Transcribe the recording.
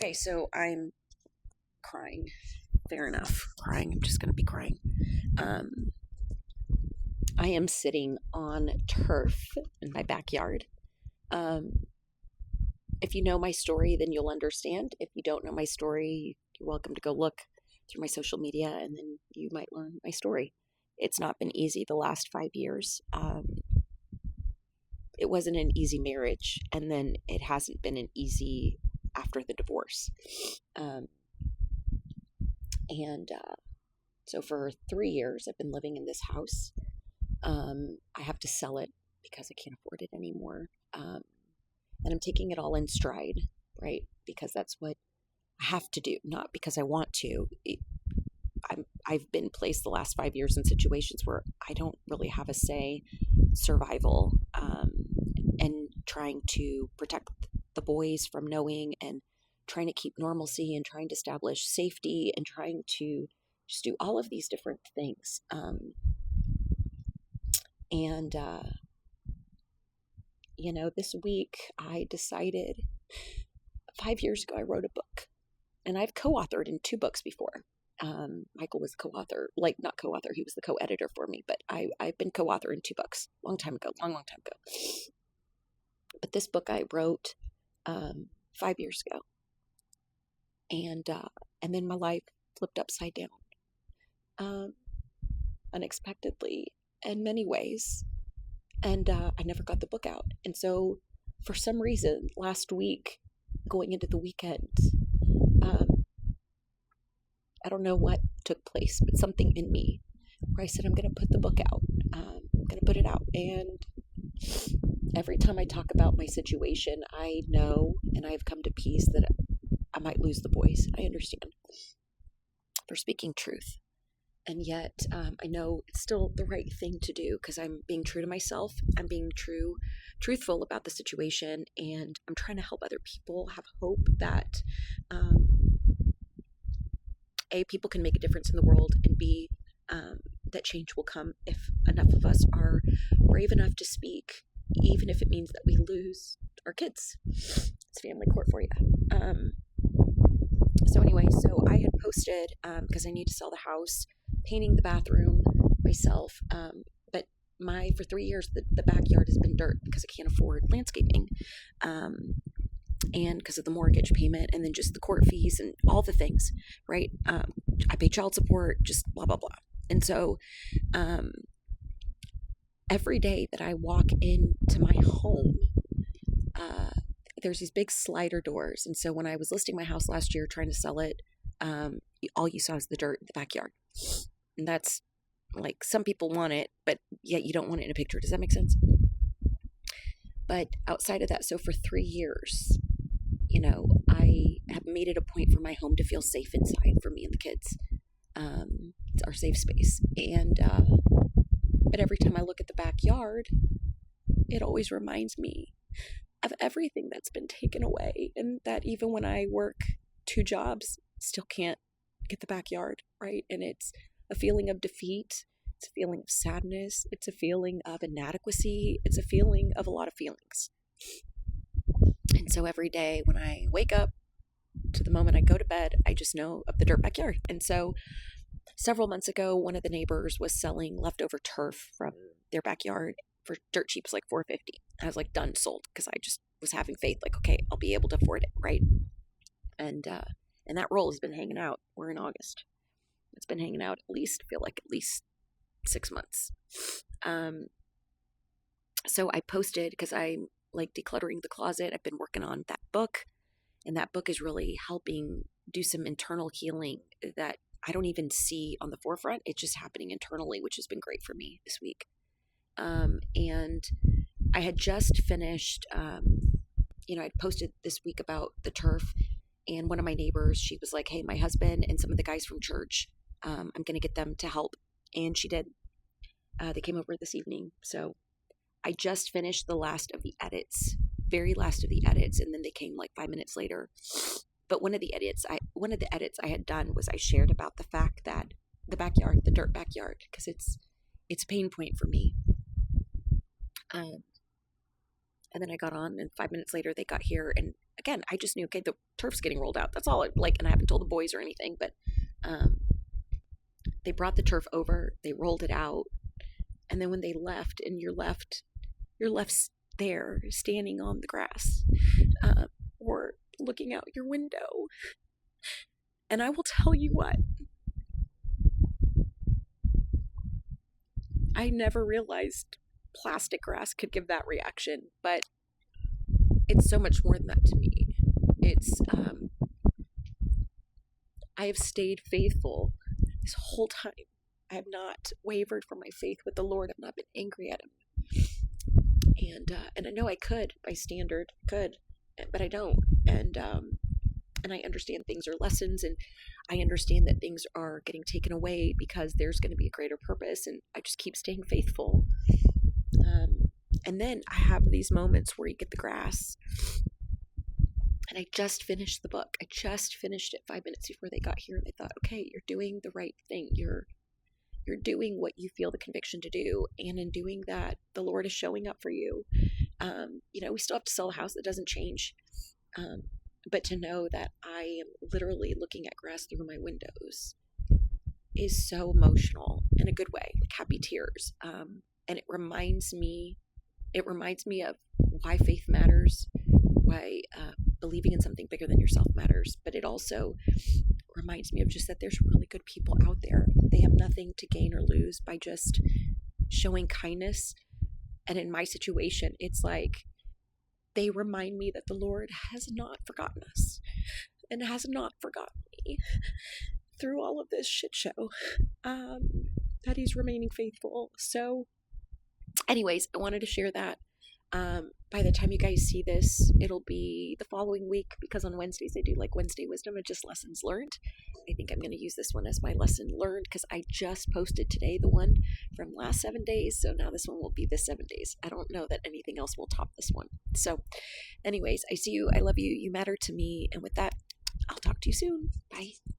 Okay, so I'm crying. Fair enough. Crying. I'm just going to be crying. Um, I am sitting on turf in my backyard. Um, if you know my story, then you'll understand. If you don't know my story, you're welcome to go look through my social media and then you might learn my story. It's not been easy the last 5 years. It wasn't an easy marriage, and then it hasn't been an easy after the divorce. Um, and So for 3 years, I've been living in this house. I have to sell it because I can't afford it anymore. And I'm taking it all in stride, right? Because that's what I have to do, not because I want to. I've been placed the last 5 years in situations where I don't really have a say. Survival, and trying to protect the boys from knowing, and trying to keep normalcy, and trying to establish safety, and trying to just do all of these different things. And this week I decided 5 years ago, I wrote a book, and I've co-authored in 2 books before. Michael was co-author, not co-author, he was the co-editor for me, but I've been co-author in 2 books, long time ago. But this book I wrote 5 years ago, and then my life flipped upside down, unexpectedly in many ways, and I never got the book out. And so for some reason last week, going into the weekend, I don't know what took place, but something in me where I said, I'm going to put the book out. I'm going to put it out. And every time I talk about my situation, I know, and I've come to peace, that I might lose the boys. I understand. For speaking truth. And yet I know it's still the right thing to do, because I'm being true to myself. I'm being truthful about the situation, and I'm trying to help other people have hope that A, people can make a difference in the world, and B, that change will come if enough of us are brave enough to speak, even if it means that we lose our kids. It's family court for you. So I had posted, because I need to sell the house, painting the bathroom myself, but for 3 years, the backyard has been dirt because I can't afford landscaping, and because of the mortgage payment, and then just the court fees and all the things, right? I pay child support, just blah, blah, blah. And so every day that I walk into my home, there's these big slider doors. And so when I was listing my house last year, trying to sell it, all you saw is the dirt in the backyard. And that's like, some people want it, but yet you don't want it in a picture. Does that make sense? But outside of that, so for 3 years, I have made it a point for my home to feel safe inside for me and the kids. It's our safe space. And but every time I look at the backyard, it always reminds me of everything that's been taken away, and that even when I work 2 jobs, still can't get the backyard, right? And it's a feeling of defeat. It's a feeling of sadness. It's a feeling of inadequacy. It's a feeling of a lot of feelings. And so every day when I wake up to the moment I go to bed, I just know of the dirt backyard. And so several months ago, one of the neighbors was selling leftover turf from their backyard for dirt cheap, like $4.50. I was like, done, sold, because I just was having faith, like, okay, I'll be able to afford it, right? And that roll has been hanging out. We're in August. It's been hanging out at least 6 months. So I posted, because I'm like decluttering the closet. I've been working on that book, and that book is really helping do some internal healing that I don't even see on the forefront. It's just happening internally, which has been great for me this week. And I had just finished, I'd posted this week about the turf, and one of my neighbors, she was like, hey, my husband and some of the guys from church, I'm going to get them to help. And she did. They came over this evening. So I just finished the last of the edits, very last of the edits. And then they came like 5 minutes later. But one of the edits I had done was I shared about the fact that the backyard, the dirt backyard, because it's a pain point for me. And then I got on, and 5 minutes later they got here, and again, I just knew, okay, the turf's getting rolled out. That's all. And I haven't told the boys or anything, but um, they brought the turf over, they rolled it out, and then when they left, and you're left there, standing on the grass, or looking out your window. And I will tell you what, I never realized plastic grass could give that reaction, but it's so much more than that to me. It's I have stayed faithful this whole time. I have not wavered from my faith with the Lord. I've not been angry at him. And I know I could, by standard, could, but I don't. And I understand things are lessons, and I understand that things are getting taken away because there's going to be a greater purpose, and I just keep staying faithful. And then I have these moments where you get the grass, and I just finished the book. I just finished it 5 minutes before they got here, and I thought, okay, you're doing the right thing. You're doing what you feel the conviction to do, and in doing that, the Lord is showing up for you. We still have to sell a house. That doesn't change. But to know that I am literally looking at grass through my windows is so emotional in a good way, like happy tears. And it reminds me of why faith matters, why believing in something bigger than yourself matters. But it also reminds me of just that there's really good people out there. They have nothing to gain or lose by just showing kindness. And in my situation, it's like they remind me that the Lord has not forgotten us and has not forgotten me through all of this shit show, that he's remaining faithful. So anyways, I wanted to share that. By the time you guys see this, it'll be the following week, because on Wednesdays they do like Wednesday wisdom and just lessons learned. I think I'm going to use this one as my lesson learned, because I just posted today the one from last 7 days. So now this one will be this 7 days. I don't know that anything else will top this one. So anyways, I see you. I love you. You matter to me. And with that, I'll talk to you soon. Bye.